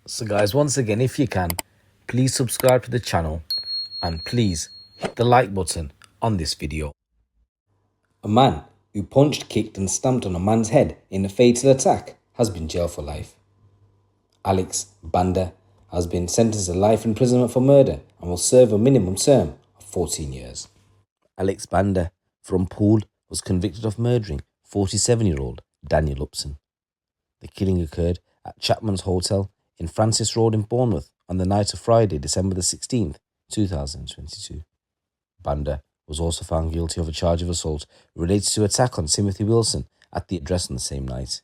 So guys, once again, if you can, please subscribe to the channel and please hit the like button on this video. A man who punched, kicked and stamped on a man's head in a fatal attack has been jailed for life. Alex Banda has been sentenced to life imprisonment for murder and will serve a minimum term of 14 years. Alex Banda from Poole was convicted of murdering 47-year-old Daniel Upson. The killing occurred at Chapman's Hotel in Francis Road in Bournemouth on the night of Friday, December the 16th, 2022. Banda was also found guilty of a charge of assault related to attack on Timothy Wilson at the address on the same night.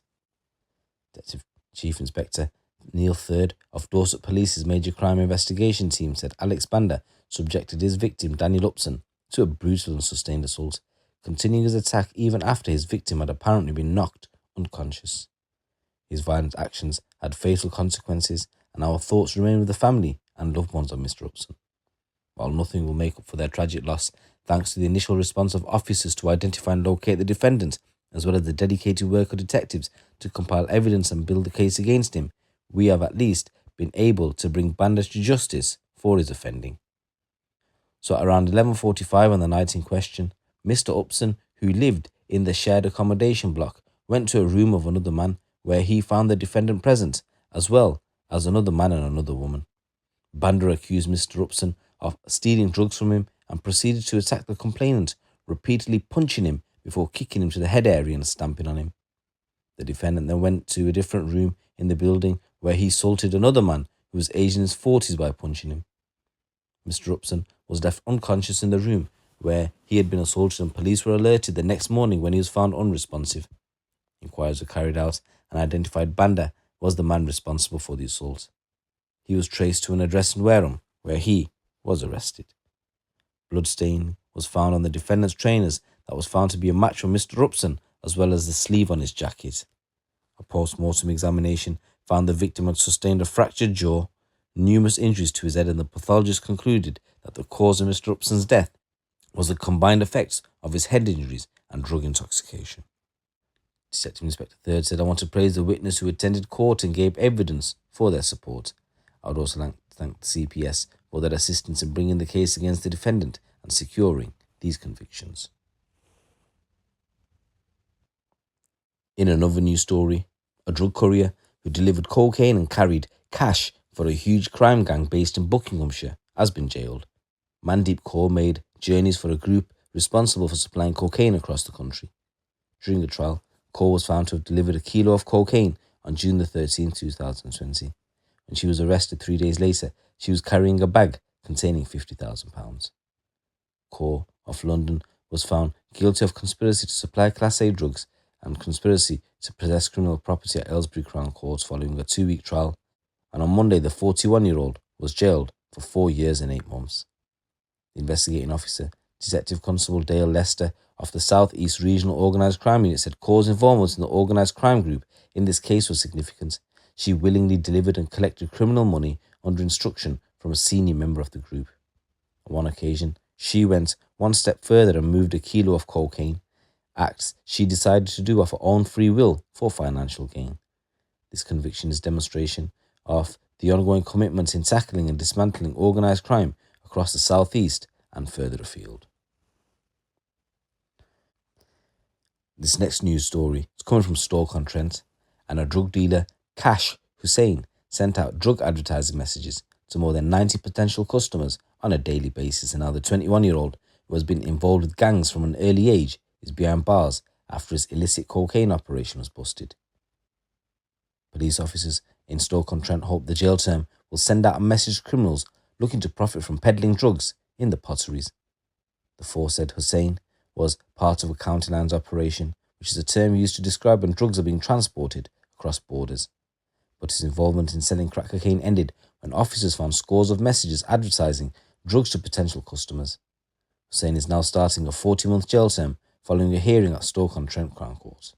Detective Chief Inspector Neil Third of Dorset Police's Major Crime Investigation Team said Alex Banda subjected his victim Daniel Upson to a brutal and sustained assault, continuing his attack even after his victim had apparently been knocked unconscious. His violent actions had fatal consequences, and our thoughts remain with the family and loved ones of Mr. Upson. While nothing will make up for their tragic loss, thanks to the initial response of officers to identify and locate the defendant, as well as the dedicated work of detectives to compile evidence and build a case against him, we have at least been able to bring Banda to justice for his offending. So at around 11:45 on the night in question, Mr. Upson, who lived in the shared accommodation block, went to a room of another man where he found the defendant present, as well as another man and another woman. Banda accused Mr. Upson of stealing drugs from him and proceeded to attack the complainant, repeatedly punching him before kicking him to the head area and stamping on him. The defendant then went to a different room in the building where he assaulted another man who was aged in his 40s by punching him. Mr. Upson was left unconscious in the room where he had been assaulted, and police were alerted the next morning when he was found unresponsive. Inquiries were carried out and identified Banda was the man responsible for the assault. He was traced to an address in Wareham where he was arrested. Bloodstain was found on the defendant's trainers that was found to be a match for Mr. Upson, as well as the sleeve on his jacket. A post-mortem examination found the victim had sustained a fractured jaw, numerous injuries to his head, and the pathologist concluded that the cause of Mr. Upson's death was the combined effects of his head injuries and drug intoxication. Detective Inspector Third said, "I want to praise the witness who attended court and gave evidence for their support. I would also like to thank the CPS for their assistance in bringing the case against the defendant and securing these convictions." In another news story, a drug courier who delivered cocaine and carried cash for a huge crime gang based in Buckinghamshire has been jailed. Mandeep Kaur made journeys for a group responsible for supplying cocaine across the country. During the trial, Kaur was found to have delivered a kilo of cocaine on June the 13th, 2020. When she was arrested 3 days later, she was carrying a bag containing £50,000. Kaur of London was found guilty of conspiracy to supply Class A drugs and conspiracy to possess criminal property at Aylesbury Crown Court following a 2-week trial, and on Monday the 41-year-old was jailed for 4 years and 8 months. The investigating officer, Detective Constable Dale Lester of the South East Regional Organised Crime Unit, said Kaur's involvement in the organised crime group in this case was significant. She willingly delivered and collected criminal money under instruction from a senior member of the group. On one occasion, she went one step further and moved a kilo of cocaine, acts she decided to do of her own free will for financial gain. This conviction is demonstration of the ongoing commitment in tackling and dismantling organised crime across the South East and further afield. This next news story is coming from Stoke-on-Trent, and a drug dealer, Cash Hussain, sent out drug advertising messages to more than 90 potential customers on a daily basis, and now the 21-year-old, who has been involved with gangs from an early age, is behind bars after his illicit cocaine operation was busted. Police officers in Stoke-on-Trent hope the jail term will send out a message to criminals looking to profit from peddling drugs in the potteries. The force said Hussain was part of a county lines operation, which is a term used to describe when drugs are being transported across borders. But his involvement in selling crack cocaine ended when officers found scores of messages advertising drugs to potential customers. Hussain is now starting a 40-month jail term following a hearing at Stoke-on-Trent Crown Court.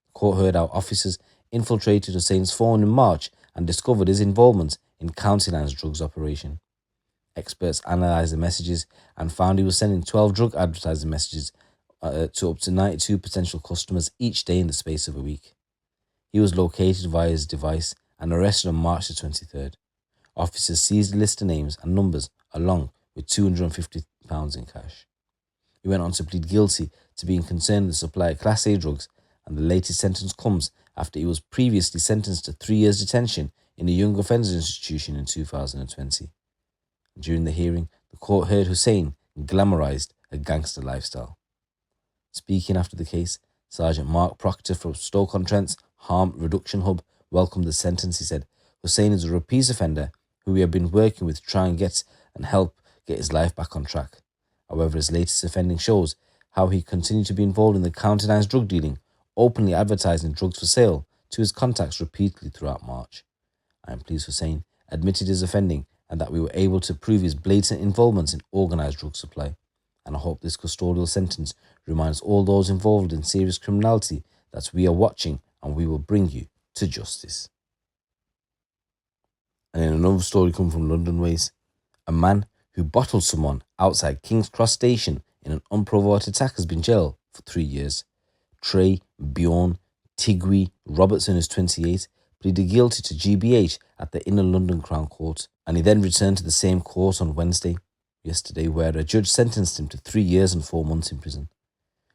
The court heard how officers infiltrated Hussain's phone in March and discovered his involvement in County Lines drugs operation. Experts analysed the messages and found he was sending 12 drug advertising messages to up to 92 potential customers each day in the space of a week. He was located via his device and arrested on March the 23rd. Officers seized a list of names and numbers along with £250 in cash. He went on to plead guilty to being concerned with the supply of Class A drugs, and the latest sentence comes after he was previously sentenced to 3 years detention in a young offenders institution in 2020. During the hearing, the court heard Hussein glamorized a gangster lifestyle. Speaking after the case, Sergeant Mark Proctor from Stoke-on-Trent's Harm Reduction Hub welcomed the sentence. He said, Hussein is a repeat offender who we have been working with to try and help get his life back on track. However, his latest offending shows how he continued to be involved in the counter-dance drug dealing, openly advertising drugs for sale to his contacts repeatedly throughout March. I am pleased Hussein admitted his offending and that we were able to prove his blatant involvement in organised drug supply. And I hope this custodial sentence reminds all those involved in serious criminality that we are watching and we will bring you to justice. And in another story come from London ways, a man who bottled someone outside King's Cross Station in an unprovoked attack has been jailed for 3 years. Trey Bjorn Tigui Robertson is 28, pleaded guilty to GBH at the Inner London Crown Court, and he then returned to the same court on yesterday, where a judge sentenced him to 3 years and 4 months in prison.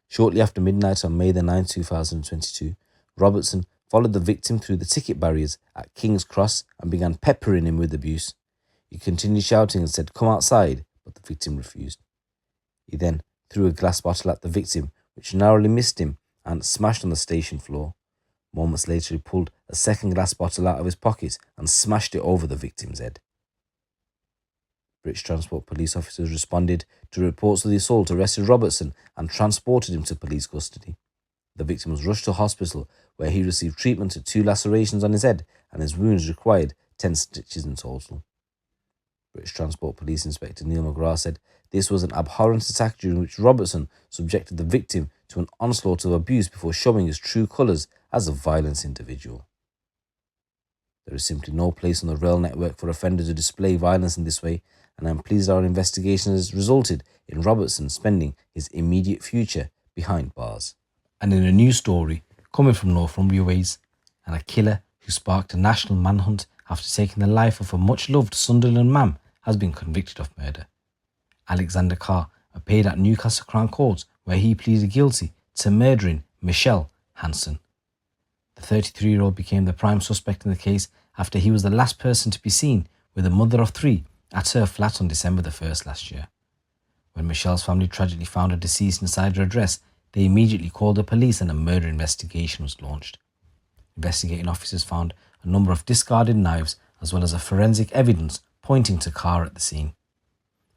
Shortly after midnight on May the 9th, 2022, Robertson followed the victim through the ticket barriers at King's Cross and began peppering him with abuse. He continued shouting and said, "Come outside," but the victim refused. He then threw a glass bottle at the victim, which narrowly missed him and smashed on the station floor. Moments later, he pulled a second glass bottle out of his pocket and smashed it over the victim's head. British Transport Police officers responded to reports of the assault, arrested Robertson and transported him to police custody. The victim was rushed to hospital where he received treatment to 2 lacerations on his head and his wounds required 10 stitches in total. British Transport Police Inspector Neil McGrath said this was an abhorrent attack during which Robertson subjected the victim to an onslaught of abuse before showing his true colours as a violent individual. There is simply no place on the rail network for offenders to display violence in this way, and I am pleased our investigation has resulted in Robertson spending his immediate future behind bars. And in a new story coming from Northumbria ways, and a killer who sparked a national manhunt after taking the life of a much-loved Sunderland man has been convicted of murder. Alexander Carr appeared at Newcastle Crown Court where he pleaded guilty to murdering Michelle Hanson. The 33-year-old became the prime suspect in the case after he was the last person to be seen with a mother of 3 at her flat on December the 1st last year. When Michelle's family tragically found her deceased inside her address, they immediately called the police and a murder investigation was launched. Investigating officers found a number of discarded knives as well as a forensic evidence pointing to Carr at the scene.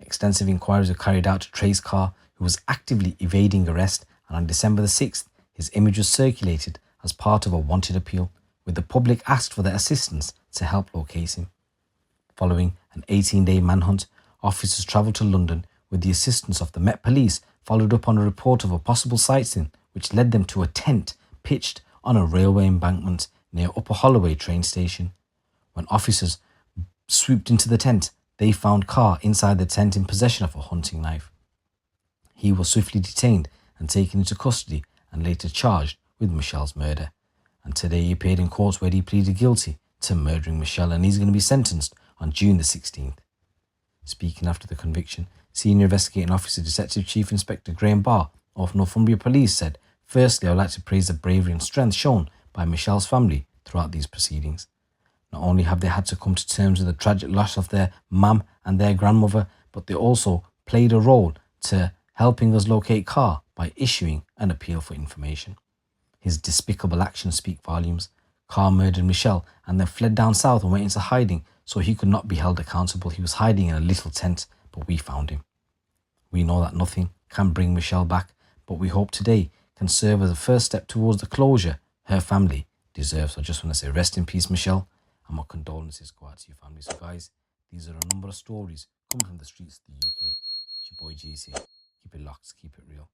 Extensive inquiries were carried out to trace Carr, who was actively evading arrest, and on December the 6th, his image was circulated as part of a wanted appeal, with the public asked for their assistance to help locate him. Following an 18-day manhunt, officers travelled to London with the assistance of the Met Police, followed up on a report of a possible sighting which led them to a tent pitched on a railway embankment near Upper Holloway train station. When officers swooped into the tent, they found Carr inside the tent in possession of a hunting knife. He was swiftly detained and taken into custody and later charged with Michelle's murder. And today he appeared in court where he pleaded guilty to murdering Michelle, and he's going to be sentenced on June the 16th. Speaking after the conviction, Senior Investigating Officer Detective Chief Inspector Graham Barr of Northumbria Police said, "Firstly, I would like to praise the bravery and strength shown by Michelle's family throughout these proceedings. Not only have they had to come to terms with the tragic loss of their mum and their grandmother, but they also played a role to helping us locate Carr by issuing an appeal for information. His despicable actions speak volumes. Carr murdered Michelle and then fled down south and went into hiding so he could not be held accountable. He was hiding in a little tent, but we found him. We know that nothing can bring Michelle back, but we hope today can serve as a first step towards the closure her family deserves." So I just want to say rest in peace, Michelle, and my condolences go out to your family. So guys, these are a number of stories coming from the streets of the UK. It's your boy GC. Keep it locked, keep it real.